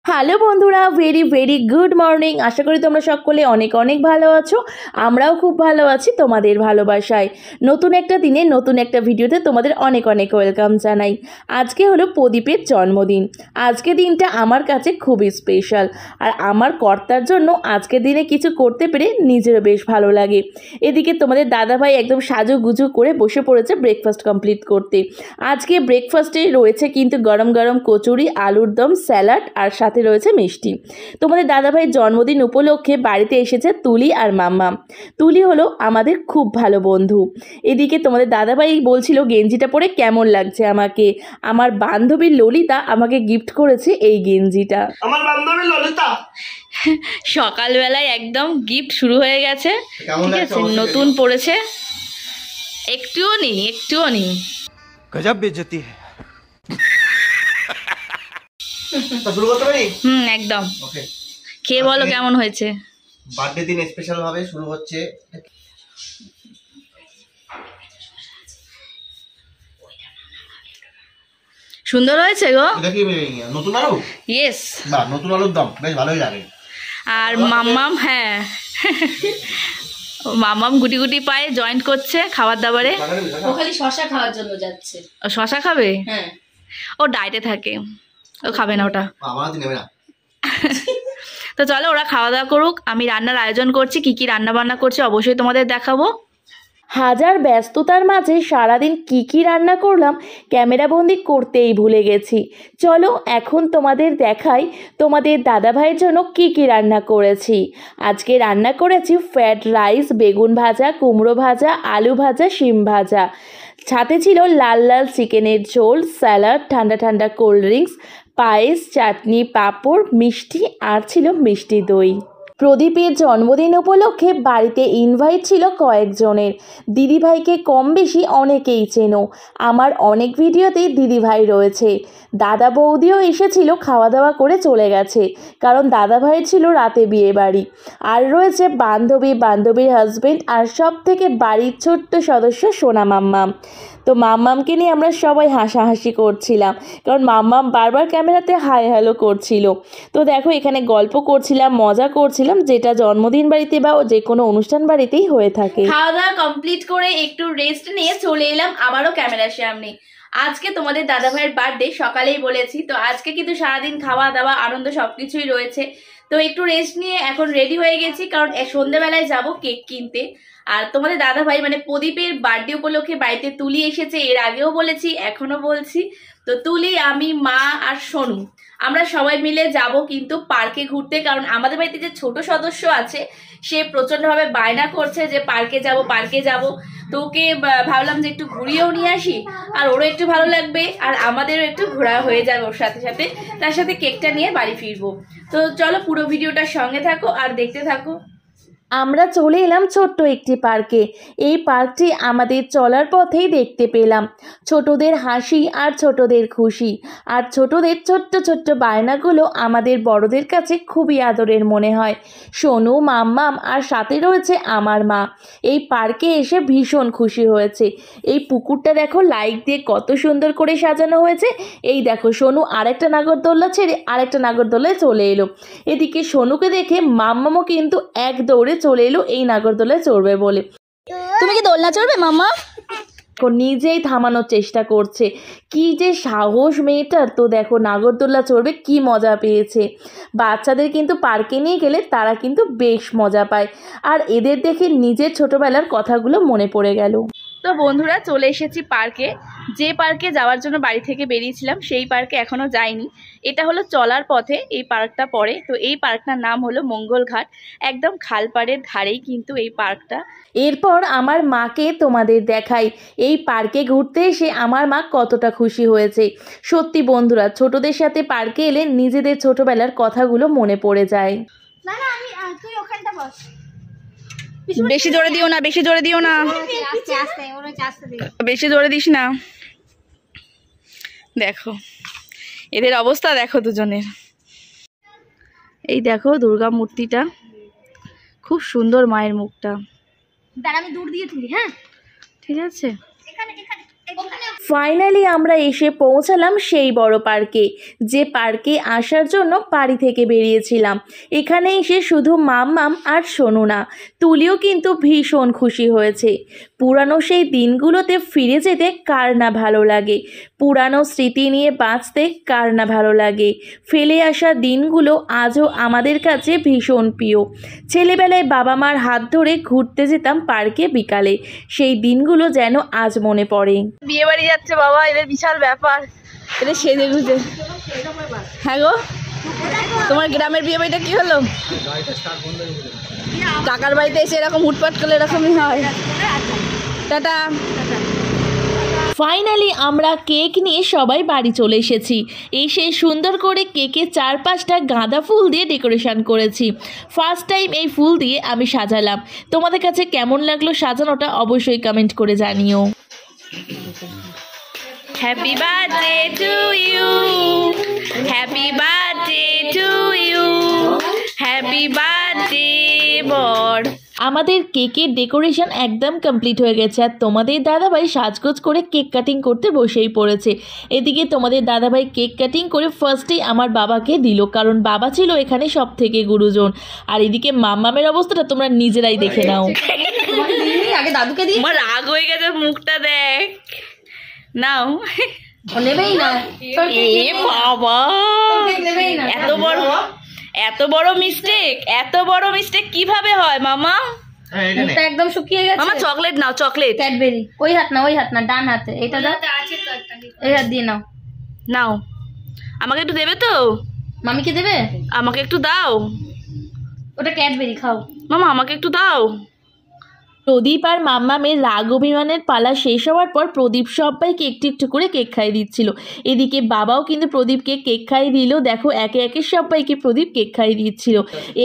Hello বন্ধুরা, very very good morning. আশা করি তোমরা সকলে অনেক অনেক ভালো আছো। আমরাও খুব ভালো আছি তোমাদের ভালোবাসায়। নতুন একটা দিনে নতুন একটা ভিডিওতে তোমাদের অনেক অনেক ওয়েলকাম জানাই। আজকে হলো প্রদীপের জন্মদিন। আজকে দিনটা আমার কাছে খুবই স্পেশাল, আর আমার কর্তার জন্য আজকের দিনে কিছু করতে পেরে নিজেরও বেশ ভালো লাগে। এদিকে তোমাদের দাদাভাই একদম সাজুগুজু করে বসে পড়েছে ব্রেকফাস্ট কমপ্লিট করতে। আজকে ব্রেকফাস্টে রয়েছে কিন্তু গরম গরম কচুরি, আলুর দম, স্যালাড আর সাথে রয়েছে মিষ্টি। তোমাদের দাদাভাইয়ের জন্মদিন উপলক্ষে বাড়িতে এসেছে তুলি আর মাম্মাম। তুলি হলো আমাদের খুব ভালো বন্ধু। এদিকে তোমাদের দাদাভাই বলছিল গেঞ্জিটা পরে কেমন লাগছে আমাকে। আমার বান্ধবী ললিতা আমাকে গিফট করেছে এই গেঞ্জিটা। আমার বান্ধবী ললিতা সকালবেলায় একদম গিফট শুরু হয়ে গেছে। ঠিক আছে, নতুন পড়েছে, একটুও নেই। গজব বেজতি है। তো শুরু করতে পারি? একদম। ওকে, খেয়ে বলো কেমন হয়েছে। বার্থডে দিন স্পেশাল ভাবে শুরু হচ্ছে। সুন্দর হয়েছে গো। এটা কি নতুন আলু? ইয়েস। বাহ, নতুন আলুর দম বেশ ভালোই লাগে। আর মাম্মাম, হ্যাঁ মাম্মাম গুটি গুটি পায়ে জয়েন্ট করছে খাবার দাবারে। ও খালি শশা খাওয়ার জন্য যাচ্ছে। ও শশা খাবে? হ্যাঁ, ও ডায়েটে থাকে, ও খাবে না ওটা। আমার হাতে নেবে না। তো চলো ওরা খাওয়া দাওয়া করুক, আমি রান্নার আয়োজন করছি। কি কি রান্না বান্না করছি অবশ্যই তোমাদের দেখাবো। হাজার ব্যস্ততার মাঝে সারাদিন কি কি রান্না করলাম ক্যামেরাবন্দি করতেই ভুলে গেছি। চলো এখন তোমাদের দেখাই তোমাদের দাদাভাইয়ের জন্য কি কি রান্না করেছি। আজকে রান্না করেছি ফ্রাইড রাইস, বেগুন ভাজা, কুমড়ো ভাজা, আলু ভাজা, শিম ভাজা। সাথে ছিল লাল লাল চিকেনের ঝোল, স্যালাড, ঠান্ডা ঠান্ডা কোল্ড ড্রিঙ্কস, পায়েস, চাটনি, পাঁপড়, মিষ্টি আর ছিল মিষ্টি দই। প্রদীপের জন্মদিন উপলক্ষে বাড়িতে ইনভাইট ছিল কয়েকজনের। দিদিভাইকে কম বেশি অনেকেই চেনো, আমার অনেক ভিডিওতেই দিদিভাই রয়েছে। দাদা বৌদিও এসেছিল, খাওয়া দাওয়া করে চলে গেছে, কারণ দাদাভাই ছিল রাতে বিয়ে বাড়ি। আর রয়েছে বান্ধবী, বান্ধবীর হাজবেন্ড আর সব থেকে বাড়ির ছোট্ট সদস্য সোনা মাম্মাম। তো মাম্মামকে নিয়ে আমরা সবাই হাসাহাসি করছিলাম, কারণ মাম্মাম বারবার ক্যামেরাতে হাই হ্যালো করছিল। তো দেখো এখানে গল্প করছিলাম, মজা করছিলাম, যেটা জন্মদিন বাড়িতে বা যে কোনো অনুষ্ঠান বাড়িতেই হয়ে থাকে। খাওয়া দাওয়া কমপ্লিট করে একটু রেস্ট নিয়ে চলে এলাম আবারও ক্যামেরার সামনে। আজকে তোমাদের দাদাভাইয়ের বার্থডে, সকালেই বলেছি। তো আজকে কিন্তু সারাদিন খাওয়া দাওয়া আনন্দ সবকিছুই রয়েছে। তো একটু রেস্ট নিয়ে এখন রেডি হয়ে গেছি, কারণ সন্ধ্যেবেলায় যাব কেক কিনতে। আর তোমাদের দাদাভাই মানে প্রদীপের বার্থডে উপলক্ষে বাড়িতে তুলি এসেছে, এর আগেও বলেছি এখনো বলছি। তো তুলি, আমি, মা আর সোনু আমরা সবাই মিলে যাব কিন্তু পার্কে ঘুরতে, কারণ আমাদের বাড়িতে যে ছোট সদস্য আছে সে প্রচন্ডভাবে বায়না করছে যে পার্কে যাব। তো ওকে ভাবলাম যে একটু ঘুরিয়েও নিয়ে আসি, আর ওরও একটু ভালো লাগবে আর আমাদেরও একটু ঘোরা হয়ে যাবে ওর সাথে সাথে। তার সাথে কেকটা নিয়ে বাড়ি ফিরবো। তো চলো পুরো ভিডিওটার সঙ্গে থাকো আর দেখতে থাকো। আমরা চলে এলাম ছোট্ট একটি পার্কে। এই পার্কটি আমাদের চলার পথেই দেখতে পেলাম। ছোটদের হাসি আর ছোটদের খুশি, আর ছোটদের ছোট্ট ছোট্ট বায়নাগুলো আমাদের বড়দের কাছে খুবই আদরের মনে হয়। সোনু, মাম্মাম আর সাথে রয়েছে আমার মা। এই পার্কে এসে ভীষণ খুশি হয়েছে। এই পুকুরটা দেখো লাইট দিয়ে কত সুন্দর করে সাজানো হয়েছে। এই দেখো সোনু আরেকটা নাগরদোল্লা ছেড়ে আরেকটা নাগরদোলায় চলে এলো। এদিকে সোনুকে দেখে মাম্মামও কিন্তু এক দৌড়ে চলে এলো এই নাগরদোলায় চড়বে বলে। তুমি কি দোলনা চড়বে মাম্মা? নিজেই থামানোর চেষ্টা করছে। কি যে সাহস মেয়েটার। তো দেখো নাগরদোল্লা চড়বে, কি মজা পেয়েছে। বাচ্চাদের কিন্তু পার্কে নিয়ে গেলে তারা কিন্তু বেশ মজা পায়, আর এদের দেখে নিজের ছোটবেলার কথাগুলো মনে পড়ে গেল। তো বন্ধুরা চলে এসেছি পার্কে। যে পার্কে যাওয়ার জন্য বাড়ি থেকে বেরিয়েছিলাম সেই পার্কে এখনো যাইনি। এটা হলো চলার পথে এই পার্কটা পড়ে। তো এই পার্কটার নাম হলো মঙ্গলঘাট, একদম খালপাড়ের ধারেই কিন্তু এই পার্কটা। এরপর আমার মাকে তোমাদের দেখাই। এই পার্কে ঘুরতে এসে আমার মা কতটা খুশি হয়েছে। সত্যি বন্ধুরা, ছোটদের সাথে পার্কে এলে নিজেদের ছোটবেলার কথাগুলো মনে পড়ে যায়। তুই ওখানটা বস। বেশি জোরে দিও না, বেশি জোরে দিও না, বেশি জোরে দিস না। দেখো এদের অবস্থা দেখো দুজনের। এই দেখো দুর্গা মূর্তিটা, খুব সুন্দর মায়ের মুখটা। দাঁড়া আমি দূর দিয়ে তুলি। হ্যাঁ ঠিক আছে। ফাইনালি আমরা এসে পৌঁছালাম সেই বড় পার্কে, যে পার্কে আসার জন্য বাড়ি থেকে বেরিয়েছিলাম। এখানে এসে শুধু মাম্মাম আর সোনু না, তুলিও কিন্তু ভীষণ খুশি হয়েছে। পুরানো সেই দিনগুলোতে ফিরে যেতে কার না ভালো লাগে, পুরানো স্মৃতি নিয়ে বাঁচতে কার না ভালো লাগে। ফেলে আসা দিনগুলো আজও আমাদের কাছে ভীষণ প্রিয়। ছেলেবেলায় বাবা মার হাত ধরে ঘুরতে যেতাম পার্কে বিকালে, সেই দিনগুলো যেন আজ মনে পড়ে। বিয়ে বাড়ি যাচ্ছে বাবা, এদের বিশাল ব্যাপার, এদের সেজে গুজে। হ্যাঁ গো, তোমার গ্রামের বিয়ে বাড়িটা কি হলো? টাকার বাড়িতে এসে এরকম হুটপাট করলে এরকমই হয়। টাটা। ফাইনালি আমরা কেক নিয়ে সবাই বাড়ি চলে এসেছি। এসে সুন্দর করে কেকের 4-5টা গাঁদা ফুল দিয়ে ডেকোরেশন করেছি। ফার্স্ট টাইম এই ফুল দিয়ে আমি সাজালাম। তোমাদের কাছে কেমন লাগলো সাজানোটা অবশ্যই কমেন্ট করে জানিও। Happy birthday to you, happy birthday to you, happy birthday বর। আমাদের কেকের ডেকোরেশন একদম কমপ্লিট হয়ে গেছে, আর তোমাদের দাদাভাই সাজগোজ করে কেক কাটিং করতে বসেই পড়েছে। এদিকে তোমাদের দাদাভাই কেক কাটিং করে ফার্স্টেই আমার বাবাকে দিল, কারণ বাবা ছিল এখানে সব থেকে গুরুজন। আর এদিকে মাম্মামের অবস্থাটা তোমরা নিজেরাই দেখে নাও। আগে দাদুকে দিই, আমার রাগ হয়ে গেছে, মুখটা দেখ। নাও। নেবেই না। এ বাবা, নেবেই না। এত বড় মিস্টেক, এত বড় মিস্টেক কিভাবে হয় মামা? মুখটা একদম শুকিয়ে গেছে। মামা চকলেট নাও, চকলেট। ক্যাডবেরি। ওই হাত না, ওই হাত না, ডান হাতে। এটা দাও, এই হাত দিয়ে নাও। নাও, আমাকে একটু দেবে তো? মামিকে দেবে? আমাকে একটু দাও। ওটা ক্যাডবেরি, খাও। মামা আমাকে একটু দাও। প্রদীপ আর মাম্মামের রাগ অভিমানের পালা শেষ হওয়ার পর প্রদীপ সবাইকে একটু একটু করে কেক খাইয়ে দিচ্ছিল। এদিকে বাবাও কিন্তু প্রদীপকে কেক খাইয়ে দিল। দেখো একে একে সবাইকে প্রদীপ কেক খাইয়ে দিচ্ছিল।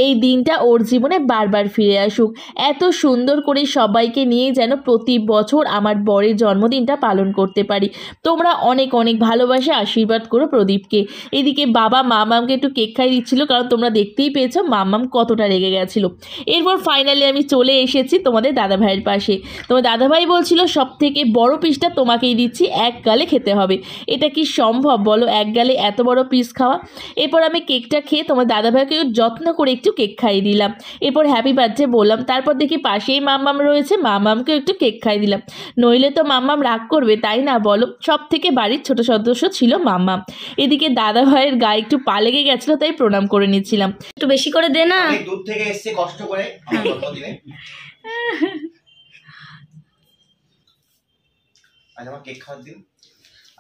এই দিনটা ওর জীবনে বারবার ফিরে আসুক, এত সুন্দর করে সবাইকে নিয়ে যেন প্রতি বছর আমার বরের জন্মদিনটা পালন করতে পারি। তোমরা অনেক অনেক ভালোবাসা আশীর্বাদ করো প্রদীপকে। এদিকে বাবা মাম্মামকে একটু কেক খাইয়ে দিচ্ছিল, কারণ তোমরা দেখতেই পেয়েছো মাম্মাম কতটা রেগে গেছিলো। এরপর ফাইনালি আমি চলে এসেছি তোমাদের দাদাভাইয়ের পাশে। তোমার দাদাভাই বলছিল সব থেকে বড় পিসটা তোমাকেই দিচ্ছি, এক গালে খেতে হবে। এটা কি সম্ভব বলো, এক গালে এত বড় পিস খাওয়া? এরপর আমি কেকটা খেয়ে তোমার দাদাভাইকে যত্ন করে একটু কেক খাইয়ে দিলাম। এরপর হ্যাপি বার্থডে বললাম। তারপর দেখি পাশেই মাম্মাম রয়েছে, মাম্মামকেও একটু কেক খাইয়ে দিলাম। নইলে তো মাম্মাম রাগ করবে, তাই না বলো? সব থেকে বাড়ির ছোট সদস্য ছিল মাম্মাম। এদিকে দাদাভাইয়ের গায়ে একটু পা লেগে গেছিলো, তাই প্রণাম করে নিচ্ছিলাম। একটু বেশি করে দে না। দূর থেকে এসছে কষ্ট করে আমার জন্মদিনে। আজ আমার কেক খাওয়ার দিন।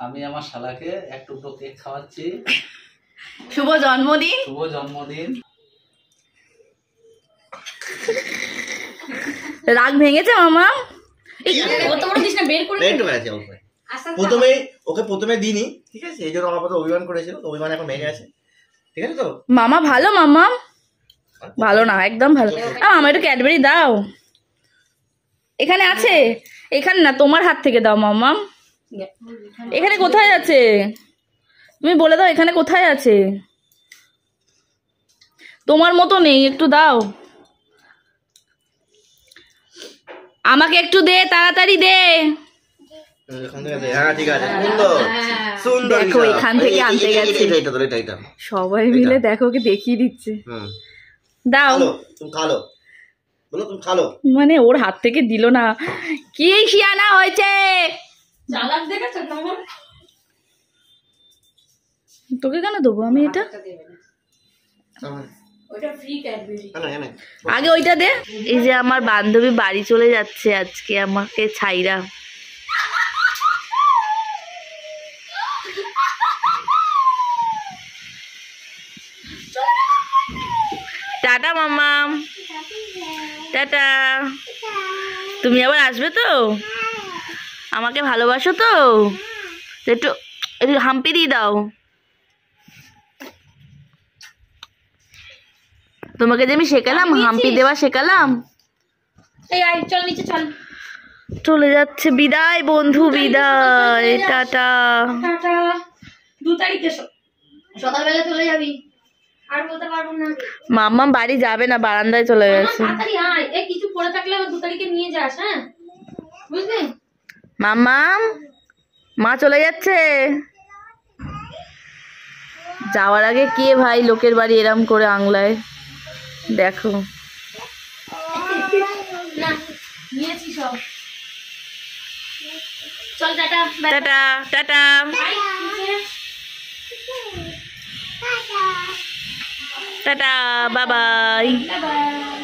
আমি আমার শালাকে এক টুকরো কেক খাওয়াচ্ছি। শুভ জন্মদিন। শুভ জন্মদিন। রাগ ভেঙেছে মামা? কত বড় দিস না, বের করে একটু বেড়েছে অল্প। প্রথমে দিনই, ঠিক আছে, এই জন্য আমার কথা অভিমান করেছিল, অভিমান এখন ভেঙে গেছে, ঠিক আছে তো? মামা ভালো, মামা ভালো না, একদম ভালো। আমার একটু ক্যাডবেরি দাও। এখানে আছে, এখানে না, তোমার হাত থেকে দাও মামা। এখানে কোথায় আছে তুমি বলে দাও, এখানে কোথায় আছে? তোমার মতো নেই, একটু দাও আমাকে, একটু দে, তাড়াতাড়ি দে। হ্যাঁ ঠিক আছে, সুন্দর সুন্দর। দেখো এখান থেকে আনতে গেছে সবাই মিলে, দেখো ওকে দেখিয়ে দিচ্ছে। দাও, তুমি খালো, বলো তুমি খালো। মানে ওর হাত থেকে দিল না, কি শিয়ানা হয়েছে। চালাক দেখাচ্ছ তোমার। তোকে কেন দেবো আমি এটা? ওটা ফ্রি ক্যাডবেরি। আগে ওইটা দে। এই যে আমার বান্ধবী বাড়ি চলে যাচ্ছে আজকে আমাকে ছাইরা। টাটা মামা, টাটা। তুমি আবার আসবে তো? আমাকে ভালোবাসো তো? একটু একটু হাম্পি দিয়ে দাও। তোমাকে যে আমি শেখালাম, হাম্পি দেওয়া শেখালাম। এই আয়, চল নিচে চল। চলে যাচ্ছে, বিদায় বন্ধু, বিদায়, টাটা। টাটা। 2 তারিখে সকালবেলা চলে যাবি, আর বলতে পারবো না। মাম্মা বাড়ি যাবে না, বারান্দায় চলে গেছে। তাড়াতাড়ি আয়, কিছু পড়ে থাকলে 2 তারিখে নিয়ে যাস, হ্যাঁ বুঝলি? মাম্মা মা চলে যাচ্ছে। যাওয়ার আগে কে ভাই লোকের বাড়ি এরম করে আংলায়, দেখো। না নিয়েছি সব। চল টাটা। টাটা টাটা টাটা, বাই বাই। বাই।